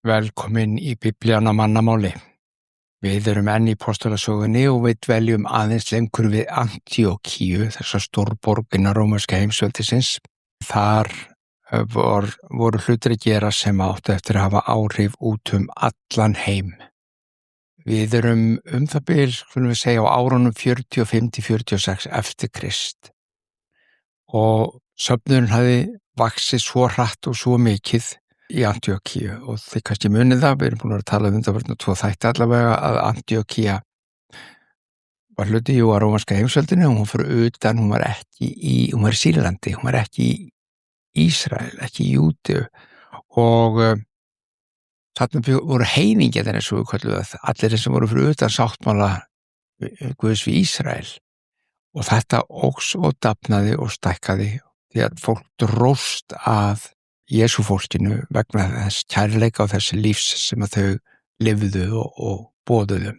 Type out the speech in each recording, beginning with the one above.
Velkomin í Biblíuna mannamáli. Við erum enn í Postulasögunni og við dveljum aðeins lengur við Antíókíu, þessa stórborg innan rómverska heimsveldisins. Þar voru hlutir að gera sem áttu eftir að hafa áhrif út allan heim. Við erum það bil, skulum við segja, á árunum 45-46 eftir Krist. Og söfnuðurinn hafði vaxið svo hratt og svo mikið í Antíókíu og þið kannski munið það, við erum búin að tala undanfarna 2 þætti allavega að Antíókía var hluti af rómverska heimsveldinu og hún fyrir utan, hún var í Sýrlandi, hún var ekki í Ísrael, ekki í Júdeu og þarna voru heiðingjar eins og við köllum það, allir sem voru fyrir utan sáttmála Guðs við Ísrael og þetta óx og dafnaði og stækkaði því að fólk dróst að Jesú fólkinu vegna þess kærleika og þess lífs sem að þau lifðu og boðuðu.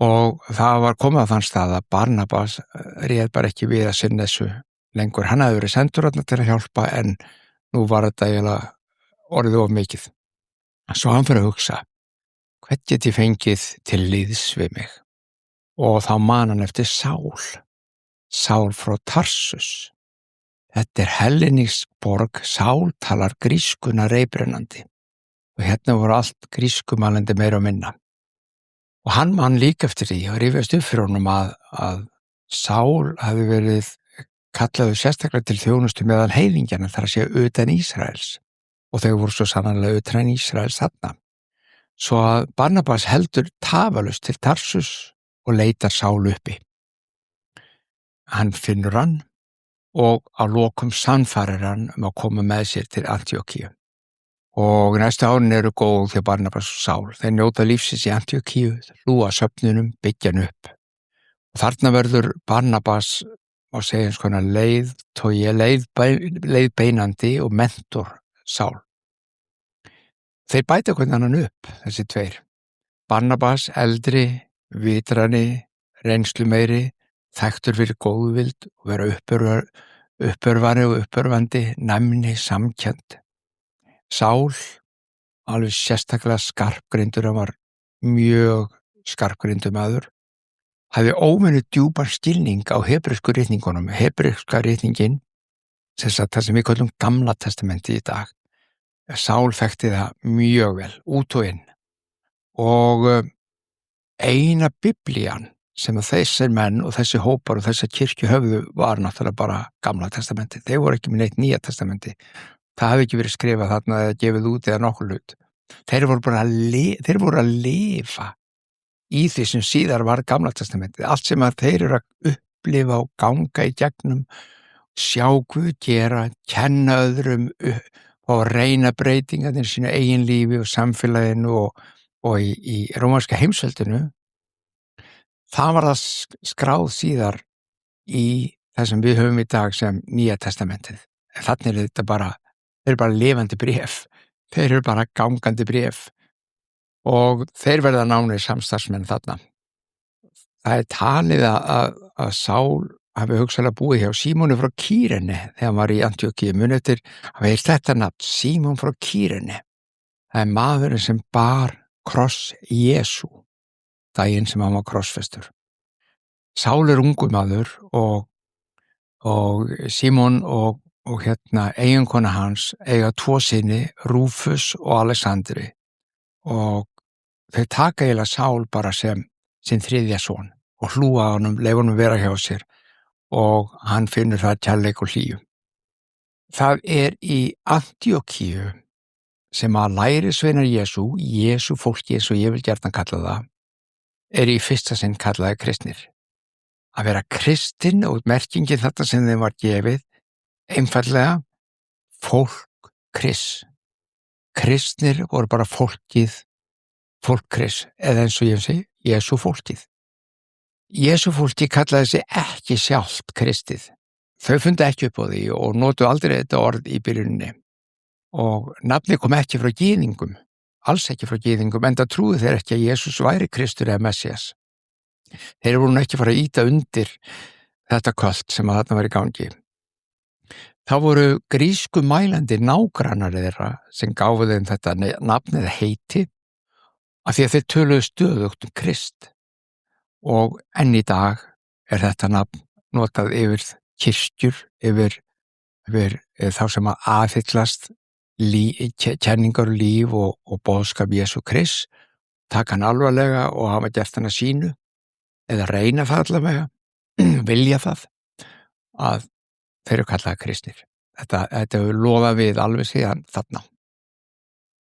Og það var komið á þann stað að Barnabas réð bara ekki við að sinna þessu lengur. Hann hafði verið sendur þarna til að hjálpa en nú var þetta eiginlega orðið of mikið. Svo hann fyrir að hugsa, hvern get ég fengið til liðs við mig? Og þá man hann eftir Sál frá Tarsus. Þetta hellenísk borg, Sál talar grískuna reiprennandi og hérna voru allt grískumælandi meira og minna. Og hann man líka eftir því og rifjast upp fyrir honum að Sál hafi verið kallaður sérstaklega til þjónustu meðal heiðingjana þar að segja utan Ísraels og þau voru svo sannarlega utan Ísraels þarna. Svo að Barnabas heldur tafarlaust til Tarsus og leitar Sál uppi. Hann finnur hann og á lokum sannfærir hann að koma með sér til Antíókíu. Og næstu árin eru góð hjá Barnabas og Sál. Þeir njóta lífsins í Antíókíu, hlúa söfnunum, byggja hann upp. Og þarna verður Barnabas að segja eins konar leiðbeinandi og mentor Sál. Þeir bæta hvernig hann upp, þessi tveir. Barnabas eldri, vitrani, reynslumeiri, þekktur fyrir góðvild og vera uppörvari og uppörvandi, næmni, samkennd. Sál, alveg sérstaklega skarpgreindur, hann var mjög skarpgreindur maður, hafði óvenju djúpan skilning á hebresku ritningunum. Hebreska ritningin, það sem við kallum Gamla testamenti í dag. Sál þekkti það mjög vel, út og inn. Og eina Biblían sem að þessir menn og þessi hópar og þessar kirkju höfðu var náttúrulega bara Gamla testamenti. Þeir voru ekki með neitt Nýja testamenti. Það hafi ekki verið skrifað þarna eða gefið út eða nokkur hlut. Þeir voru að lifa í því sem síðar var Gamla testamenti. Allt sem að þeir eru að upplifa og ganga í gegnum, sjá Guð gera, kenna öðrum og reyna breytingarnir sínu eigin lífi og samfélaginu og í rómverska heimsveldinu. Það var það skráð síðar í það sem við höfum í dag sem Nýja testamentið. Þannig er þetta þeir eru bara lifandi bréf. Þeir eru bara gangandi bréf. Og þeir verða nánir samstarfsmenn þarna. Það er talið að Sál hafi hugsanlega búið hjá Símoni frá Kýrene þegar hann var í Antíókíu. Muni eftir hafi heyrt þetta nafn, Símon frá Kýrene. Það er maðurinn sem bar kross Jesú daginn sem hann var krossfestur. Sál er ungur maður og Símon og eiginkona hans eiga 2 syni, Rúfus og Alexandri og þau taka eiginlega Sál bara sem sinn 3. son og hlúa honum, leyfa honum vera hjá sér og hann finnur það kærleik og hlýju. Það er í Antíókíu sem að lærisveinar Jesú fólki eins og ég vil gjarnan kalla það, er í fyrsta sinn kallaði kristnir. Að vera kristinn og merkingin þetta sem þeim var gefið, einfallega fólk Krists. Kristnir voru bara fólk Krists, eða eins og ég segi, Jesú fólkið. Jesú fólki kallaði sig ekki sjálft kristið. Þau fundu ekki upp á því og notu aldrei þetta orð í byrjuninni. Og nafnið kom ekki frá gyðingum. Alls ekki frá gyðingum, enda trúðu þeir ekki að Jesús væri Kristur eða Messias. Þeir voru ekki fara að ýta undir þetta költ sem að þarna var í gangi. þá voru grísku mælandi nágrannar þeirra sem gáfu þeim þetta nafn eða heiti af því að þeir töluðu stöðugt Krist og enn í dag þetta nafn notað yfir kirkjur, yfir þá sem að aðhyllast kenningar líf og boðskap Jesú Krist, taka hann alvarlega og hafa gert hann að sínu eða reyna það allavega, vilja það að þeir eru kallaði kristnir. Þetta hefur lofað við alveg síðan þarna.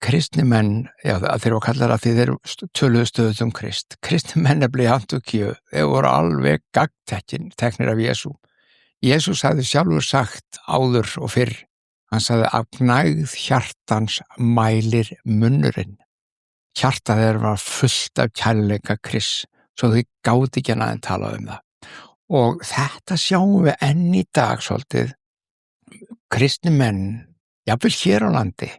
Kristni menn, já þeir eru kallaði að því þeir töluðu stöðugt Krist. Kristni menn í Antíókíu, þeir voru alveg gagnteknir af Jesú. Jesús hafði sjálfur sagt áður og fyrr, hann sagði af gnægð hjartans mælir munnurinn. Hjarta þeirra var fullt af kærleika Krists, svo þau gátu ekki annað en talað það. Og þetta sjáum við enn í dag svolítið, kristni menn, jafnvel hér á landi,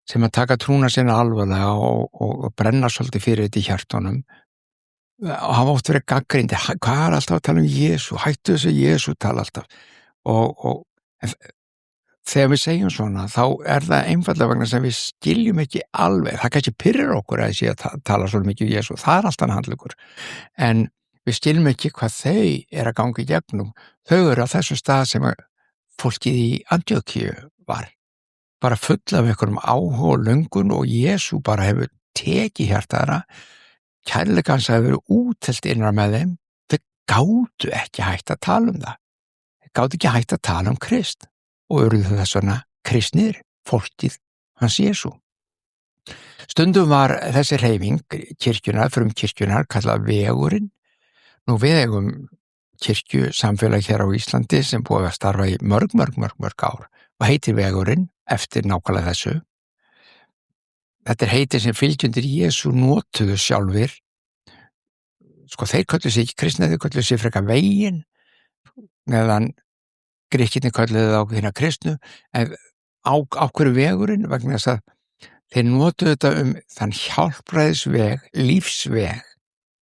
sem að taka trúna sinna alvarlega og brenna svolítið fyrir þetta í hjartunum, og hafa oft verið gagnrýndir, hvað alltaf að tala Jesú, hættu þessu Jesú tala alltaf, og þegar við segjum svona, þá það einfaldlega vegna sem við skiljum ekki alveg, það kannski pirrir okkur að sé að tala svo mikið Jesú, það allt handlugur, en við skiljum ekki hvað þau að ganga í gegnum, þau eru á þessu stað sem fólkið í Antíókíu var, bara full af einhverjum áhuga og löngun og Jesú bara hefur tekið hjarta þeirra, kærleika hans hefur verið útelt innra með þeim, þau gátu ekki hægt að tala það, þau gátu ekki hægt að tala Krist og urðu þess vegna kristnir, fólkið hans Jesú. Stundum var þessi hreyfing kirkjunar, kirkjunar kallað vegurinn. Nú við eigum kirkju samfélag hér á Íslandi sem búið að starfa í mörg ár og heitir vegurinn eftir nákvæmlega þessu. Þetta heiti sem fylgjendur Jesú notuðu sjálfir. Sko þeir kölluðu sig ekki kristna, þeir kölluðu sig frekar veginn, meðan Grikkirnir kölluðu þá hérna kristnu, en á hverju vegurinn vegna þess að þeir notuðu þetta þann hjálpræðisveg, lífsveg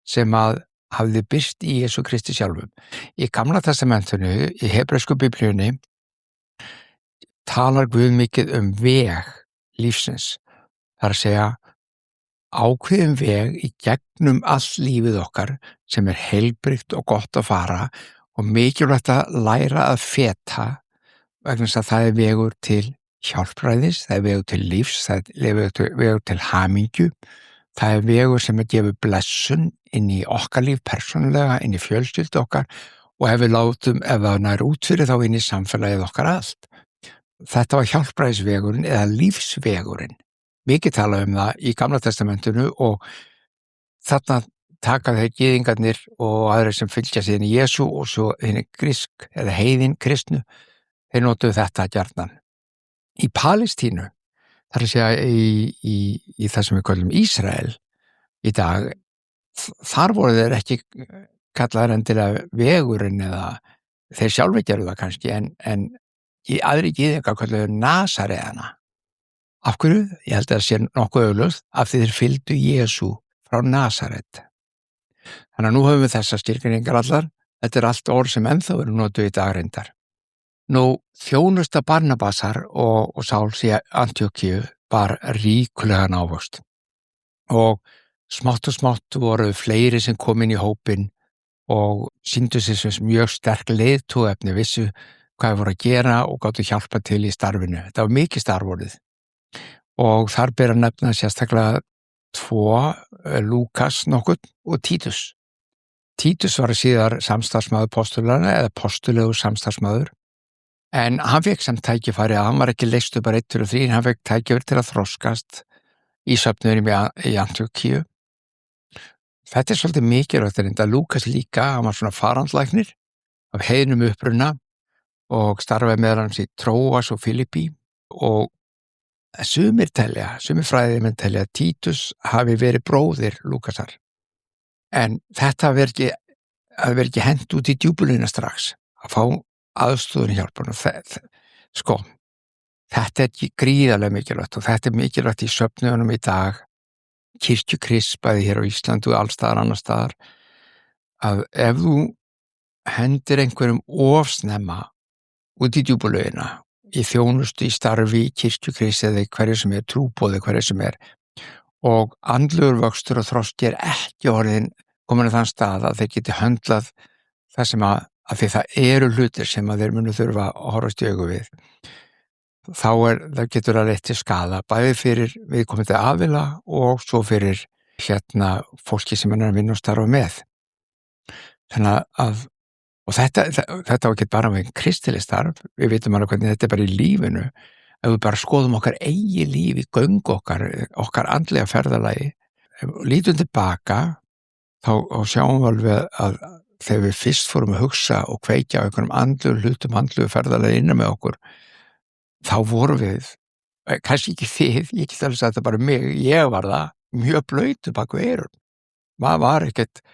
sem að hafði birst í Jesú Kristi sjálfum. Í Gamla testamentinu, í hebresku biblíunni, talar Guð mikið veg lífsins. Það að segja ákveðin veg í gegnum all lífið okkar sem heilbrigt og gott að fara og mikilvægt að læra að feta vegna þess að það vegur til hjálpræðis, það vegur til lífs, það vegur til hamingju, það vegur sem gefur blessun inn í okkar líf persónulega, inn í fjölskyldu okkar og ef við látum, ef það nær út fyrir þá inn í samfélagið okkar allt. Þetta var hjálpræðisvegurinn eða lífsvegurinn. Mikið talað það í Gamla testamentinu og þarna taka þeir gyðingarnir og aðrir sem fylgja síðan í Jesú og svo henni grísk eða heiðin kristnu, þeir notuðu þetta gjarnan. Í Palestínu, þar að segja í það sem við kallum Ísrael í dag, þar voru þeir ekki kallaðir endilega vegurinn eða þeir sjálfir gerðu það kannski en í aðri gyðingar kalluðu Nasareana. Af hverju? Ég held að það sé nokkuð augljóst af því þeir fylgdu Jesú frá Nasaret. Þannig að nú höfum við þessar skilgreiningar allar, þetta allt orð sem ennþá eru notuð í dag reyndar. Nú, þjónusta Barnabasar og Sáls í Antíókíu var ríkulega ávöxt og smátt voru fleiri sem kom inn í hópinn og sýndu sig sem mjög sterk leiðtogefni, vissu hvað voru að gera og gátu hjálpa til í starfinu. Þetta var mikið starfórið og þar ber að nefna sérstaklega tvo, Lúkas nokkurn og Títus. Títus var síðar samstarfsmaður postulana eða postulegur samstarfsmaður en hann fekk samt tækifæri að hann var ekki leyst upp bara 1, 2 og 3, hann fekk tækifæri til að þroskast í söfnuðinum í Antíókíu. Þetta svolítið mikilvægt reynda. Lúkas líka, hann var svona farandlæknir af heiðnum uppruna og starfaði meðal hans í Tróas og Filippi og sumir fræðimenn telja að Títus hafi verið bróðir Lúkasar. En þetta hafi verið ekki hent út í djúpulina strax að fá aðstoðun í hjálpunum. Sko, þetta ekki gríðarlega mikilvægt og þetta mikilvægt í söfnuðunum í dag, kirkjukrists bæði hér á Íslandi og allstaðar annar staðar, að ef þú hendir einhverjum of snemma út í djúpulögina í þjónustu, í starfi, í kirkjukrist eða hverju sem trúboði hverju sem og andlegur vöxtur og þroski ekki komin á þann stað að þeir geti höndlað það sem að því það eru hlutir sem að þeir munu þurfa að horfast í augu við, þá getur það leitt til skaða, bæði fyrir viðkomandi aðila og svo fyrir fólki sem hann er að vinna og starfa með. Þannig að og þetta á ekki bara með kristileg starf, við vitum alveg hvernig þetta er bara í lífinu, ef við bara skoðum okkar eigi líf í göngu okkar andlega ferðalagi, lítum tilbaka, þá sjáum við alveg að þegar við fyrst fórum að hugsa og kveikja á einhverjum andlegu ferðalagi innan með okkur, þá vorum við, kannski ekki þið, ég get alveg sagt það bara mig, ég var það mjög blautur bak við eyrun. Maður var ekkert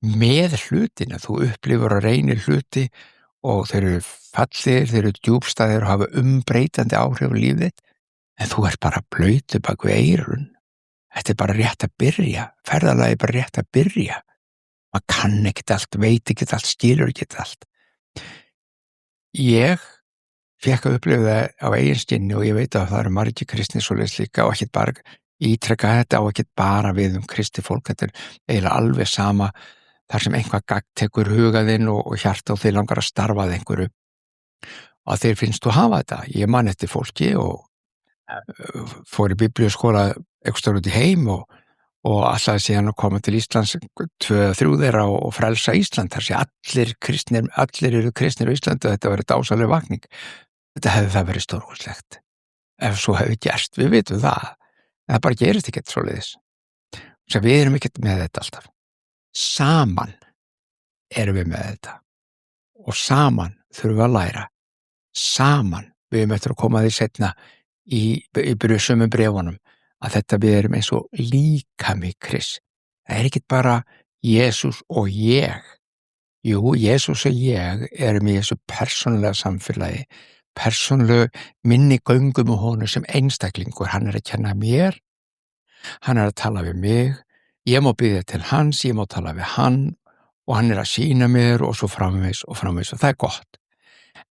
með hlutina, þú upplifur og reynir hluti og þeir eru fallir, þeir eru djúpstæðir og hafa umbreytandi áhrif á lífið þitt, en þú ert bara blautur bak við eyrun. Þetta er bara rétt að byrja, ferðalagi er bara rétt að byrja. Maður kann ekkert allt, veit ekkert allt, skilur ekkert allt. Ég fékk að upplifa það á eigin skinni og ég veit að það eru margir kristnir svoleiðis líka og ekkert bara ítrekka þetta og ekkert bara við kristið fólk, þetta er eiginlega alveg sama þar sem einhvað gagn tekur hugaðinn og hjarta og þeir langar að starfa að einhverju og þeir finnst þú hafa þetta. Ég man eftir fólki og fór í biblíuskóla einhverstaðar út í heim og ætlaði síðan að koma til Íslands 2-3 þeirra og frelsa Ísland, þar sé allir eru kristnir á Íslandi og þetta verið dásaleg vakning. Þetta hefði það verið stórkostlegt ef svo hefði gerst, við vitum það en það bara gerist ekkert svoleiðis. Svo við erum ekkert með þetta alltaf. Saman erum við með þetta og saman þurfum við að læra. Saman, við erum eftir að koma því seinna í sömu bréfunum að þetta við erum eins og líkami Krists. Það er ekkert bara Jesús og ég. Jú, Jesús og ég erum í þessu persónulega samfélagi, persónulegu minni göngum og honum sem einstaklingur. Hann er að kenna mér, hann er að tala við mig, ég má biðja til hans, ég má tala við hann og hann er að sýna mér og svo framvegis og það er gott.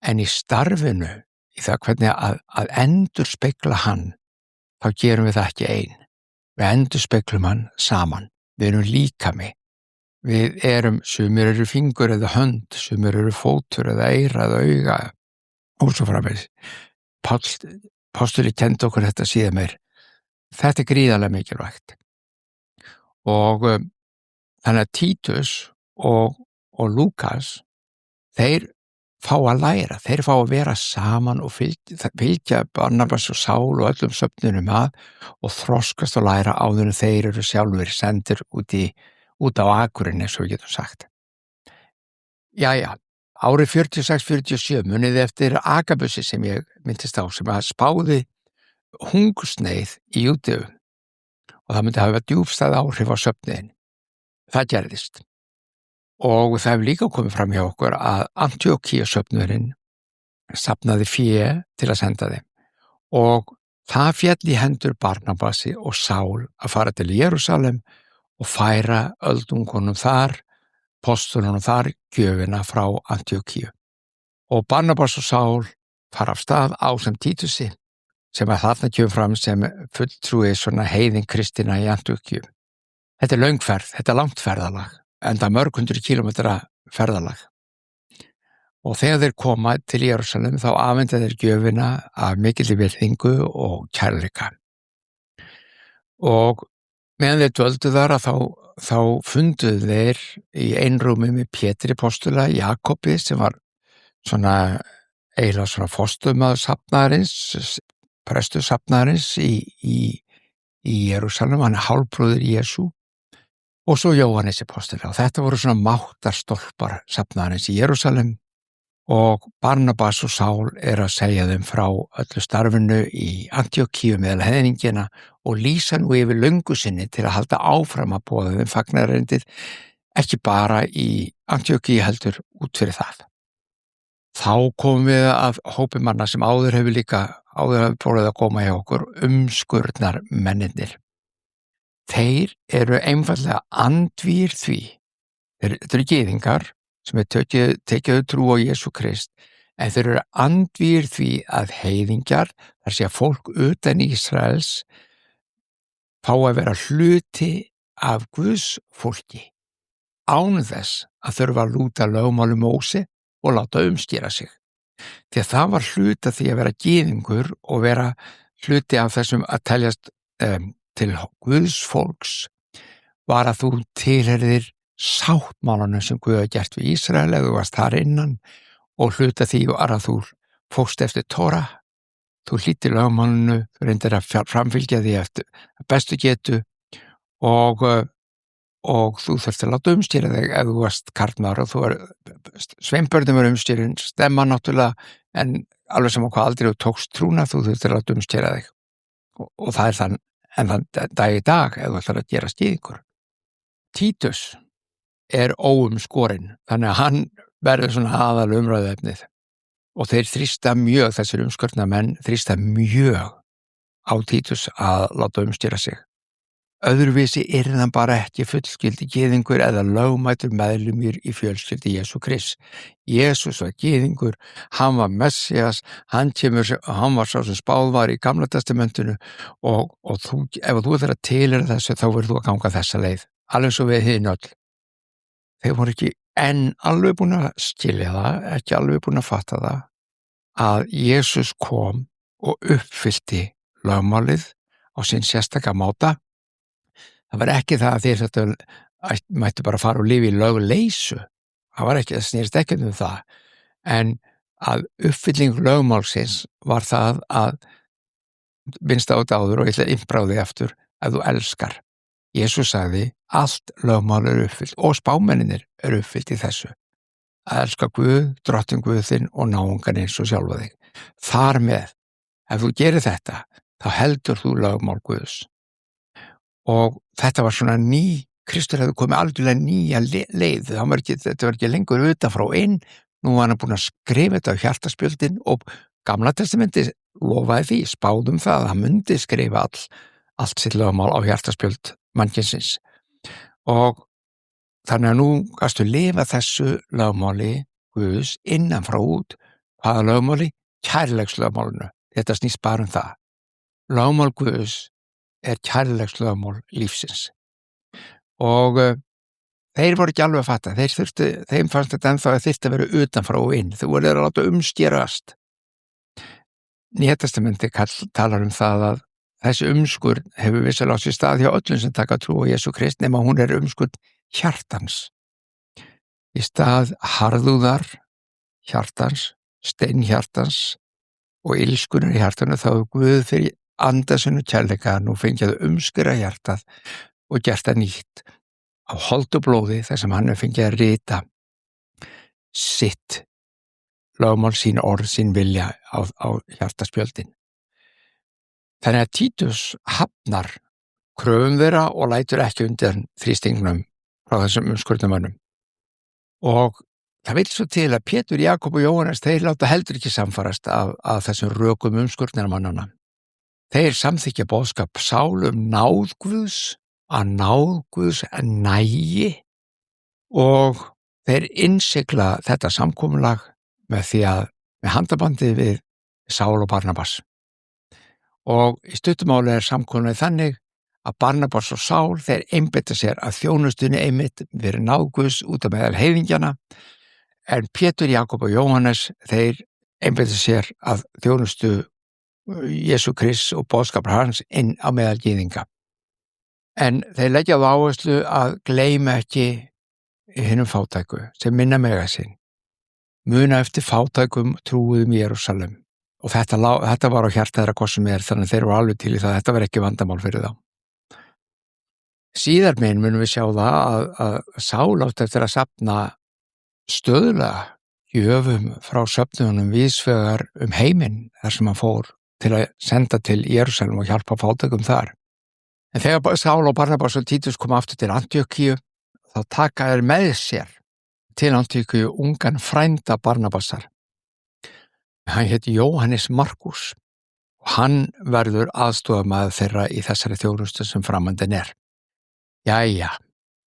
En í starfinu, í það hvernig að endurspegla hann, þá gerum við það ekki ein. Við endurspeglum hann saman. Við erum líkami. Við erum, sumir eru fingur eða hönd, sumir eru fótur eða eyra eða auga og svo framvegis. Pástuli kenndi okkur þetta síðan meir. Þetta er gríðarlega mikilvægt. Og þannig að Títus og Lúkas, þeir fá að læra, þeir fá að vera saman og fylgja Barnabas og Sál og öllum söfnunum og þroskast og læra áður en þeir eru sjálfur sendir út á akurinn eins og við getum sagt. Jæja, árið 46-47 muniði eftir Agabussi sem ég myndist á sem að spáði hungursneyð í Júdeu og það myndi hafa djúpstæð áhrif á söfniðin. Það gerðist. Og það hefur líka komið fram hjá okkur að Antíókíusöfnuðurinn safnaði fé til að senda þeim og það féll í hendur Barnabasi og Sál að fara til Jerúsalem og færa öldungunum þar, postulunum þar, gjöfina frá Antíókíu. Og Barnabas og Sál fara af stað ásamt Títusi sem að þarna kemur fram sem fulltrúi svona heiðin kristina í Antíókíu. Þetta er löng ferð, þetta er langt ferðalag. Enda mörg 100 kílómetra ferðalag. Og þegar þeir koma til Jerúsalem þá afhenda þeir gjöfina af mikilli virðingu og kærleika. Og meðan þeir dvöldu þar að þá funduðu þeir í einrúmi með Pétri postula, Jakobi sem var svona eiginlega svona fóstumaður safnaðarins, prestur safnaðarins í Jerúsalem, hann er hálfbróðir Jesú. Og svo Jóhannes postuli og þetta voru svona máttarstólpar safnaðarins í Jerúsalem og Barnabas og Sál að segja þeim frá öllu starfinu í Antíókíu meðal heiðningina og lýsa nú yfir löngu sinni til að halda áfram að boða þeim fagnaðarerindið, ekki bara í Antíókíu heldur út fyrir það. Þá komum við að hópi manna sem áður hefur búið að koma hjá okkur, umskurnar mennirnir. Þeir eru einfaldlega andvígir því. Þetta eru gyðingar sem tekið trú á Jesú Krist, en þeir eru andvígir því að heiðingjar, þar sé að fólk utan Ísraels, fá að vera hluti af Guðs fólki, án þess að þurfa að lúta lögmáli Móse og láta umskera sig. Því að það var hluti af því að vera gyðingur og vera hluti af þessum að teljast til Guðs fólks, var að þú tilheyrðir sáttmálanum sem Guð hafi gert við Ísrael eða þú varst þar innan, og hluti af því var að þú fórst eftir Tóra, þú hlýddir lögmálinu, þú reyndir að framfylgja því eftir bestu getu og þú þurfti að láta umstýra þig ef þú varst karlmaður og þú var sveinbörnum var umstýrin, stemma náttúrulega, en alveg sem á hvað aldrei þú tókst trúna, þú þurfti að láta umstýra þig og það er þann dag í dag ef þú ætlar að gera gyðingur. Títus er óumskorinn, þannig að hann verður svona aðal umræðuefnið og þeir þrýsta mjög, þessir umskorna menn þrýsta mjög á Títus að láta umstýra sig. Öðruvísi hann bara ekki fullskildi gyðingur eða lögmætur meðlimur í fjölskyldi Jesú Krists. Jesús var gyðingur, hann var Messias, hann var sá sem spáð var í Gamla testamentinu og þú, ef þú ætlar að tilheyra þessu þá verður þú að ganga þessa leið, alveg svo við hin öll. Þeir voru ekki enn alveg búin að skilja það, ekki alveg búin að fatta það, að Jesús kom og uppfyllti lögmálið á sinn sérstaka máta. Það var ekki það að þeir þetta mættu bara fara og lifa í lögleysu. Það var ekki, það snerist ekki það. En að uppfylling lögmálsins var það að minnst á þetta áður og ég ætla að innbráði aftur að þú elskar. Jesús sagði, allt lögmál uppfyllt og spámenninir uppfyllt í þessu. Að elska Guð, drottinn Guð þinn og náungan eins og sjálfa þig. Þar með, ef þú gerir þetta, þá heldur þú lögmál Guðs. Og þetta var svona Kristur hefði komið algjörlega nýja leið. Þetta var ekki lengur utan frá inn, nú var hann búin að skrifa þetta á hjartaspjöldin og Gamla testamenti lofaði því, spáðum það að hann myndi skrifa allt sitt lögmál á hjartaspjöld mannkynsins. Og þannig að nú gastu lifa þessu lögmáli Guðs innan frá út. Hvaða lögmáli? Kærleikslögmálinu. Þetta snýst bara það. Lögmál Guðs er kærleikslögmál lífsins. Og þeir voru ekki alveg að fatta. Þeim fannst þetta ennþá að þyrfti að vera utan frá og inn. Þau voru að láta umskerast. Nýja testamenti talar það að þessi umskurð hefur vissulega á sér stað hjá öllum sem taka trú á Jesú Krist nema hún er umskurð hjartans. Í stað harðúðar hjartans, steinhjartans og ilskunar í hjartanu þá er Guð fyrir andasinu kærleika nú fengið að umskera hjartað og gert það nýtt á holdu blóði þar sem hann fengið að rita sitt lögmál, sín orð, sín vilja á hjartaspjöldin. Þannig að Títus hafnar kröfum þeirra og lætur ekki undir þrýstingnum frá þessum umskurðumönnum. Og það vil svo til að Pétur, Jakob og Jóhannes, þeir láta heldur ekki samfarast af þessum rökum umskurðnarmannana. Þeir samþykkja boðskap Sál náð Guðs, að náð Guðs nægi og þeir innsigla þetta samkomulag með handabandi við Sál og Barnabas. Og í stuttumáli samkomulagið þannig að Barnabas og Sál þeir einbeita sér að þjónustunni einmitt fyrir náð Guðs út af meðal heiðingjana, en Pétur, Jakob og Jóhannes þeir einbeita sér að þjónustu Jesú Krists og boðskapar hans inn á meðal gyðinga. En þeir leggja á áherslu að gleyma ekki hinum fátæku sem minna mega sín. Muna eftir fátækum trúuðum í Jerúsalem. Og þetta var á hjarta þeirra hvað sem þannig að þeir eru alveg til í það, þetta var ekki vandamál fyrir þá. Síðar megin munum við sjá það að Sál átti eftir að safna stöðulega gjöfum frá söfnunum víðsvegar heiminn þar sem hann fór til að senda til Jerúsalem og hjálpa fátækum þar. En þegar Sál og Barnabas og Títus kom aftur til Antíókíu, þá taka þeir með sér til Antíókíu ungan frænda Barnabasar. Hann héti Jóhannes Markus og hann verður aðstofamaður þeirra í þessari þjónustu sem framöndan er. Jæja,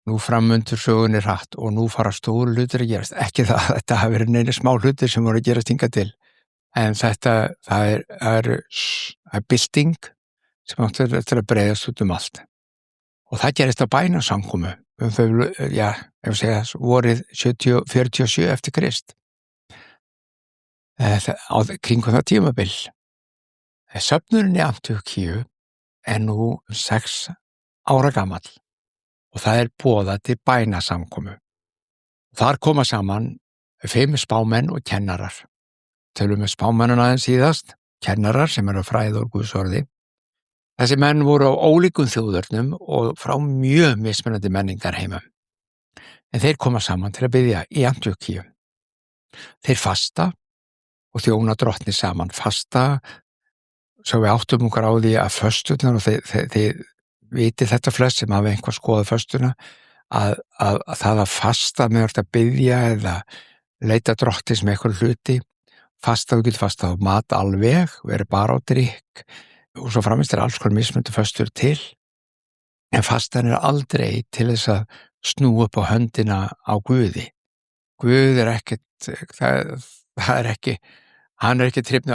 nú framundur sögunni hratt og nú fara stóru hlutir að gerast. Ekki það að þetta hafi verið neina smá hlutir sem voru að gerast hingað til, en það er bylting sem átti eftir að breiðast út allt. Og það gerist á bænasamkomu vorið 47 eftir Krist. Kringum það tímabil. Söfnurinn í Antíókíu er nú 6 ára gamall og það er boðað til bænasamkomu. Þar koma saman 5 spámenn og kennarar. Tölum við spámennina aðeins síðast, kennarar sem eru fræða úr Guðs orði. Þessi menn voru á ólíkum þjóðurnum og frá mjög mismunandi menningarheimum. En þeir koma saman til að biðja í Antíókíu. Þeir fasta og þjóna Drottni saman. Fasta, svo við áttum okkur á því að fösturnar, og þið vitið þetta flest sem hafa einhver skoðað föstuna, að það að fasta með að biðja eða leita Drottins með eitthvað hluti. Fasta, þú getur fastað á mat alveg, verið bara á drykk, og svo framist alls konar mismunandi föstur til, en fastan aldrei til þess að snúa upp á höndina á Guði. Guð er ekkert, það er ekki, hann er ekki trifnið,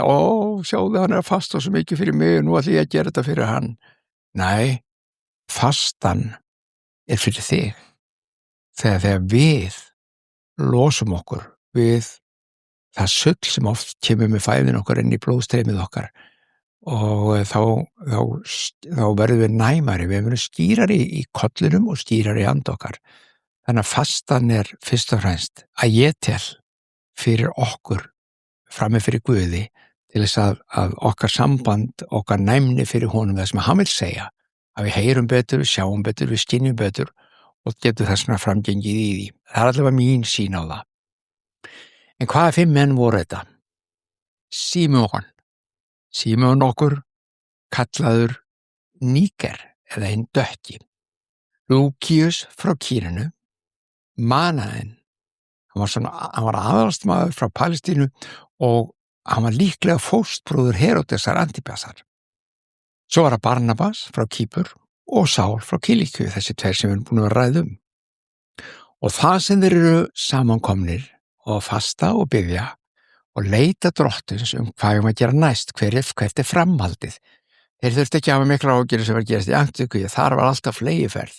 sjáðu hann að fasta svo mikið fyrir mig og nú ætla ég að gera þetta fyrir hann. Nei, fastan er fyrir þig. Þegar við losum okkur við það sull sem oft kemur með fæðin okkar inn í blóðstreymið okkar, og þá verðum við næmari, við verðum skýrari í kollinum og skýrari í anda okkar. Þannig að fastan er fyrst og fremst að ég tel fyrir okkur frammi fyrir Guði til þess að okkar samband, okkar næmni fyrir honum, það sem hann vil segja, að við heyrum betur, við sjáum betur, við skynjum betur og getum þess vegna framgengið í því. Það er allavega mín sýn á það. En hvaða 5 menn voru þetta? Símeon okkur, kallaður Níger eða hinn dökki, Lúkíus frá Kýrenu, Manaen, hann var aðalsmaður frá Palestínu og hann var líklega fóstbróðir Heródesar Antipasar. Svo var það Barnabas frá Kýpur og Sál frá Kilíku, þessi 2 sem við erum búin að ræða um. Og það sem þeir eru samankomnir og fasta og biðja og leita Drottins hvað að gera næst, hvert er framhaldið. Þeir þurfti ekki að hafa mikla áhyggjur sem var að gerast í Antíókíu, þar var alltaf fleygiferð.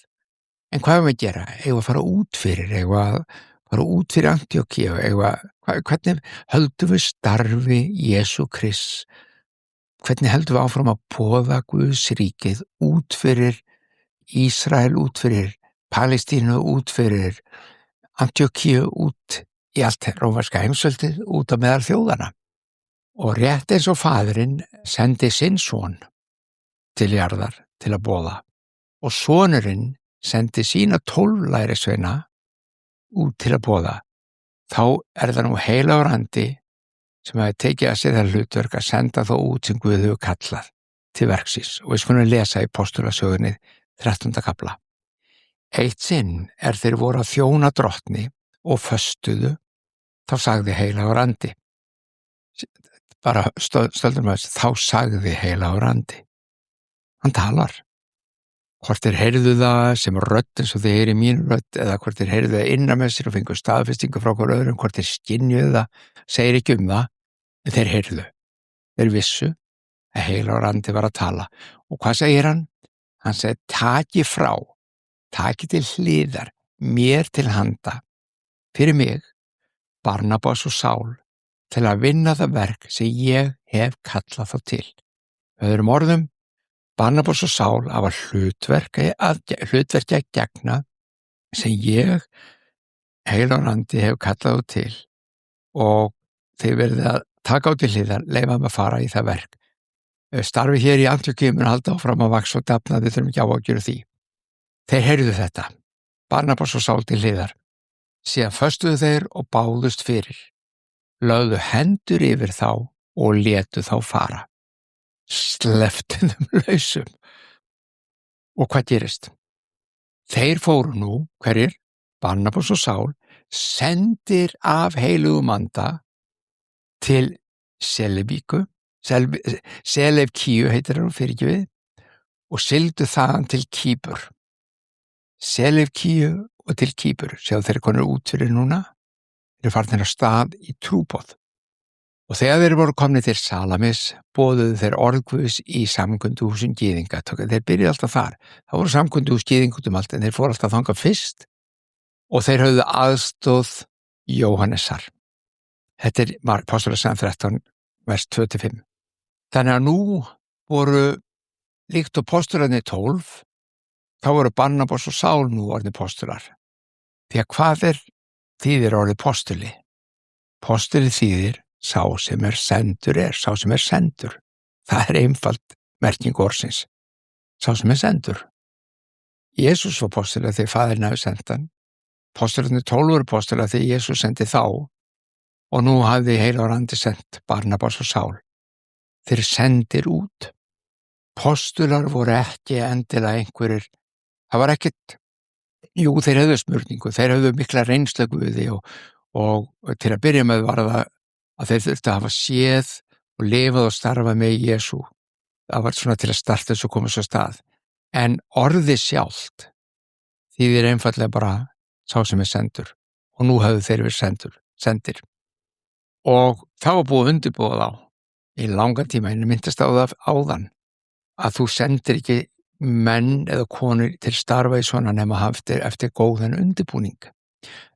En hvað að gera? Eigum að fara út fyrir Antíókíu, hvernig höldum við starfi Jesú Krist? Hvernig höldum við áfram að boða Guðs ríkið út fyrir Ísrael, út fyrir Palestínu, út fyrir Antíókíu, út í allt rómverska heimsveldið, út á meðal þjóðana. Og rétt eins og faðirinn sendi sinn son til jarðar til að boða og sonurinn sendi sína 12 lærisveina út til að boða, þá er það nú heilagur andi sem hafi tekið að sér það hlutverk að senda þá út sem Guð hefur kallað til verksins. Og við skulum lesa í Postulasögunni 13. kafla. Eitt sinn þeir voru að þjóna Drottni og föstuðu, þá sagði heilagur andi. Bara stöldum við þess, þá sagði heilagur andi. Hann talar. Hvort þeir heyrðu það sem rödd eins og þeir heyri mín rödd, eða hvort þeir heyrðu það innan með sér og fengu staðfestingu frá hver öðrum, hvort þeir skynjuðu það, segir ekki það, en þeir heyrðu. Þeir vissu að heilagur andi var að tala. Og hvað segir hann? Hann segir, taki til hliðar, mér til handa, fyrir mig, Barnabas og Sál, til að vinna það verk sem ég hef kallað þá til. Öðrum orðum, Barnabas og Sál hafa hlutverki að gegna sem ég, heilagur andi, hef kallað þá til, og þeir verði að taka á til hliðar, leyfa þeim að fara í það verk. Starfi hér í Antíókíu mun halda áfram að vaxa og dafna, við þurfum ekki á að gera því. Þeir heyrðu þetta, Barnabas og Sál til hliðar. Síðan föstuðu þeir og báðust fyrir, lögðu hendur yfir þá og létu þá fara. Slepptu þeim lausum. Og hvað gerist? Þeir fóru nú, hverjir? Barnabas og Sál, sendir af heilugum anda til Selefkíu heitir hann fyrirgefið, og sigldu þaðan til Kýpur. Selefkíu og til Kýpur. Sjáðu þeir konur út fyrir núna, þeir farnir að stað í trúboð. Og þegar þeir voru komnir til Salamis, boðuðu þeir orð Guðs í samkunduhúsin gyðinga. Þeir byrjuðu alltaf þar. Það voru samkunduhús gyðinga út um allt, en þeir fóru alltaf þangað fyrst og þeir höfðu aðstóð Jóhannesar. Þetta er Apostolasagan 13, vers 2-5. Þannig að nú voru líkt og postularnir 12, þá voru Barnabas og Sál nú orðnir postular. Því að hvað þýðir orðið postuli? Postuli þýðir sá sem er sendur sá sem er sendur. Það er einfalt merking orðsins. Sá sem er sendur. Jesús var postular þegar faðirinn hafi sendt hann. Postularnir 12 voru postular þegar Jesús sendi þá og nú hafði heilagur andi sendt Barnabas og Sál. Þeir sendir út. Postular voru ekki endilega einhverjir, það var ekkert, þeir höfðu smurningu, þeir höfðu mikla reynslu Guði og til að byrja með var það að þeir þurftu að hafa séð og lifað og starfað með Jesú. Það var svona til að starta þessu og koma svo stað. En orðið sjálft þýðir einfallega bara sá sem er sendur og nú höfðu þeir verið sendir. Og það var búið undirbúið á í langan tíma, en myndast á það áðan að þú sendir ekki menn eða konur til starfa í svona nema eftir góðan undirbúning.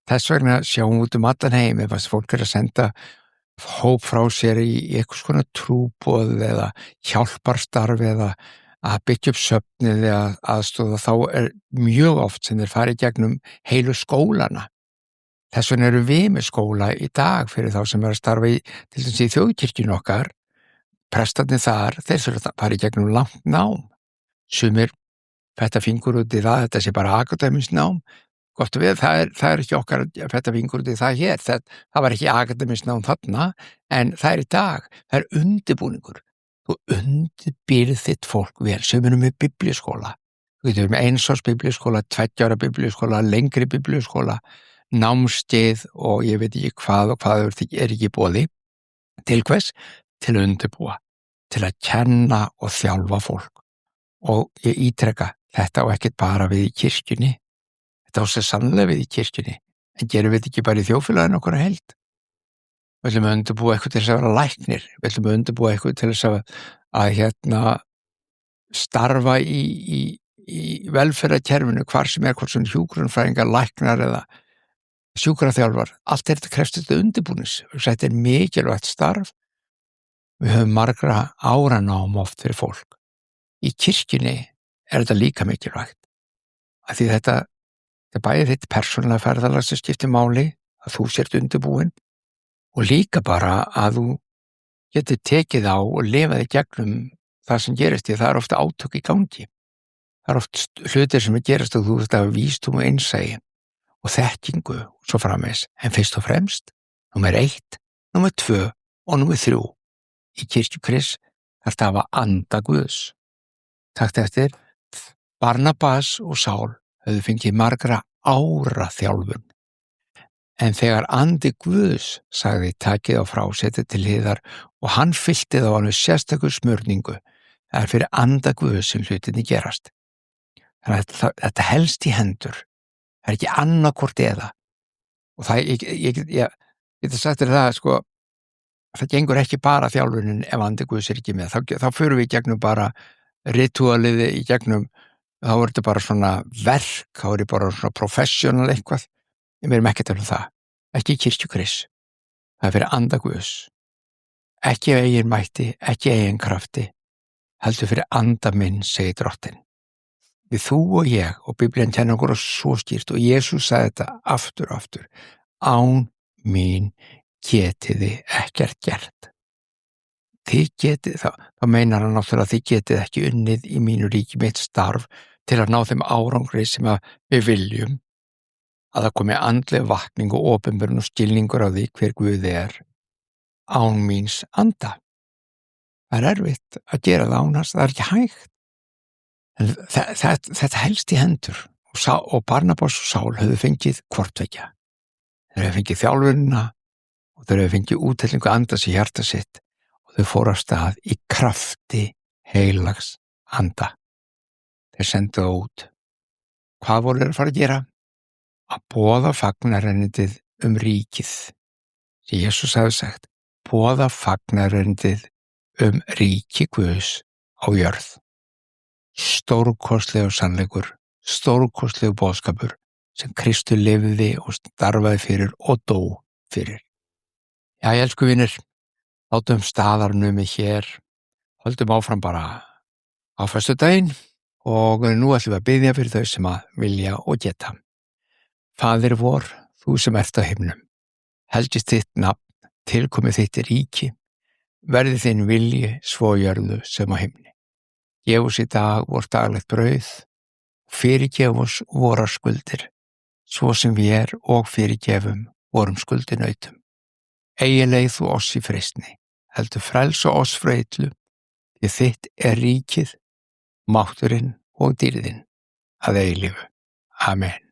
Þess vegna sjáum út um allan heim ef að fólk að senda hóp frá sér í eitthvað svona trúboð eða hjálparstarf eða að byggja upp söfnið eða aðstoða, þá mjög oft sem þeir fari gegnum heilu skólana. Þess vegna eru við með skóla í dag fyrir þá sem að starfa til dæmis í þjóðkirkjunni okkar. Prestarnir þar, þeir þurfa að fara í gegnum langt nám. Sumir fetta fingur út í það, þetta sé bara akademískt nám. Gott við, það er ekki okkar að fetta fingur út í það hér. Það var ekki akademískt nám þarna, en það í dag. Það undirbúningur. Þú undirbýrð þitt fólk vel. Sumir með biblíuskóla. Þú getur með 1 árs biblíuskóla, 2 ára biblíuskóla, lengri biblíuskóla, námskeið og ég veit ekki hvað og hvað er ekki í boði. Til hvers? Til að undirbúa, til að kenna og þjálfa fólk. Og ég ítreka, þetta á ekkert bara við í kirkjunni, þetta á sér sannlega við í kirkjunni, en gerum við ekki bara í þjóðfélaginu okkur að held. Við ætlum að undirbúa eitthvað til þess að vera læknir, við ætlum að undirbúa eitthvað til þess að starfa í velferðarkerfinu, hvar sem hvort svona hjúkrunarfræðingar, læknar eða sjúkraþjálfar, allt þetta krefst þetta undirbúnings. Þetta mikilvægt starf. Við höfum margra áranám oft fyrir fólk. Í kirkjunni þetta líka mikilvægt. Af því þetta bæði þitt persónulega ferðalag sem skiptir máli, að þú sért undirbúin og líka bara að þú getur tekið á og lifað í gegnum það sem gerist því það ofta átök í gangi. Það oft hlutir sem gerast og þú veist að vístum og innsæi og þekkingu og svo framvegis. En fyrst og fremst, númer 1, númer 2 og númer 3 í kirkju Krists þarf að hafa anda Guðs. Takt eftir, Barnabas og Sál höfðu fengið margra ára þjálfun. En þegar andi Guðs sagði takið á frá, setið til hliðar og hann fyllti þá alveg sérstakur smörningu, það fyrir anda Guðs sem hlutinni gerast. Þannig að þetta helst í hendur. Það ekki annarkvort eða. Og það, ég geta sagt þér það, sko, það gengur ekki bara þjálfunin ef andi Guðs ekki með. Þá förum við í gegnum bara ritualiði, í gegnum, þá þetta bara svona verk, þá þetta bara svona professional eitthvað. Við erum ekki að tala það. Ekki kirkju Krists. Það fyrir anda Guðs. Ekki eigin mætti, ekki eigin krafti. Heldur fyrir anda minn, segir Drottinn. Við þú og ég, og Biblían kennir okkur svo skýrt, og Jesús sagði þetta aftur og aftur, án mín getiði ekkert gert. Þið getið, þá meinar hann náttúrulega að þið getið ekki unnið í mínu ríki mitt starf til að ná þeim árangri sem við viljum, að það komi andleg vakning og opinberun og skilningur á því hver Guð án míns anda. Það er erfitt að gera það án hans, það er ekki hægt. En þetta helst í hendur og Barnabas og Sál höfðu fengið hvortveggja. Þeir höfðu fengið þjálfunina og þeir höfðu fengið úthellingu andas í hjarta sitt og þau fóru af stað í krafti heilags anda. Þeir sendu það út. Hvað voru þeir að fara að gera? Að boða fagnaðarerindið ríkið. Jesús hafði sagt, boða fagnaðarerindið ríki Guðs á jörð. Stórkostlegur sannleikur, stórkostlegur boðskapur sem Kristur lifði og starfaði fyrir og dó fyrir. Já, elsku vinir, látum staðarnumið hér, höldum áfram bara á föstudaginn og nú ætlum við að biðja fyrir þau sem að vilja og geta. Faðir vor, þú sem ert á himnum, helgist þitt nafn, tilkomið þitt ríki, verði þinn vilji svo á jörðu sem á himni. Gef oss í dag vort daglegt brauð, fyrirgef oss vorar skuldir, svo sem við og fyrirgefum vorum skuldinautum. Eigi leið þú oss í freistni, heldur frelsa oss frá illu, því þitt ríkið, mátturinn og dýrðin að eilífu. Amen.